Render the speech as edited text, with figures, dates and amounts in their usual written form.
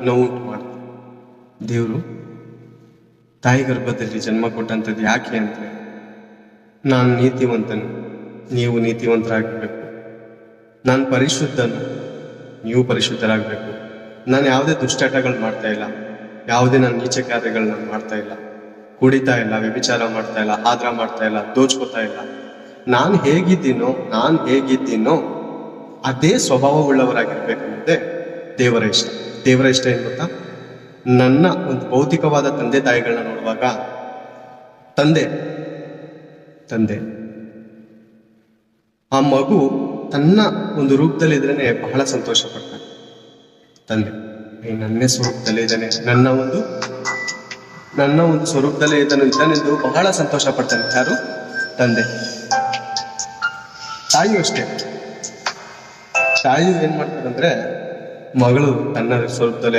ನೋವುಂಟು ಮಾಡ್ತಾರೆ. ದೇವರು ತಾಯಿ ಗರ್ಭದಲ್ಲಿ ಜನ್ಮ ಕೊಟ್ಟಂಥದ್ದು ಯಾಕೆ ಅಂದರೆ, ನಾನು ನೀತಿವಂತನು, ನೀವು ನೀತಿವಂತರಾಗಬೇಕು. ನಾನು ಪರಿಶುದ್ಧನು, ನೀವು ಪರಿಶುದ್ಧರಾಗಬೇಕು. ನಾನು ಯಾವುದೇ ದುಶ್ಚಟಗಳು ಮಾಡ್ತಾ ಇಲ್ಲ, ಯಾವುದೇ ನಾನು ನೀಚ ಕಾರ್ಯಗಳನ್ನ ಮಾಡ್ತಾ ಇಲ್ಲ, ಕುಡಿತಾ ಇಲ್ಲ, ವ್ಯಭಿಚಾರ ಮಾಡ್ತಾ ಇಲ್ಲ, ಆದ್ರ ಮಾಡ್ತಾ ಇಲ್ಲ, ದೋಚ್ಕೋತಾ ಇಲ್ಲ. ನಾನು ಹೇಗಿದ್ದೀನೋ ಅದೇ ಸ್ವಭಾವವುಳ್ಳವರಾಗಿರ್ಬೇಕು ಅನ್ನೋದೇ ದೇವರ ಇಷ್ಟ. ದೇವರ ಇಷ್ಟ ಏನು ಗೊತ್ತಾ? ನನ್ನ ಒಂದು ಭೌತಿಕವಾದ ತಂದೆ ತಾಯಿಗಳನ್ನ ನೋಡುವಾಗ ತಂದೆ ಆ ಮಗು ತನ್ನ ಒಂದು ರೂಪದಲ್ಲಿ ಇದ್ರೇನೆ ಬಹಳ ಸಂತೋಷ ಪಡ್ತಾನೆ. ತಂದೆ ನನ್ನೇ ಸ್ವರೂಪದಲ್ಲೇ ಇದ್ದಾನೆ, ನನ್ನ ಒಂದು ಸ್ವರೂಪದಲ್ಲೇ ಇದ್ದಾನೆಂದು ಬಹಳ ಸಂತೋಷ ಪಡ್ತಾನೆ. ಯಾರು? ತಂದೆ. ತಾಯಿಯು ಅಷ್ಟೇ. ತಾಯಿಯು ಏನ್ ಮಾಡ್ತಾರಂದ್ರೆ, ಮಗಳು ತನ್ನ ಸ್ವರೂಪದಲ್ಲಿ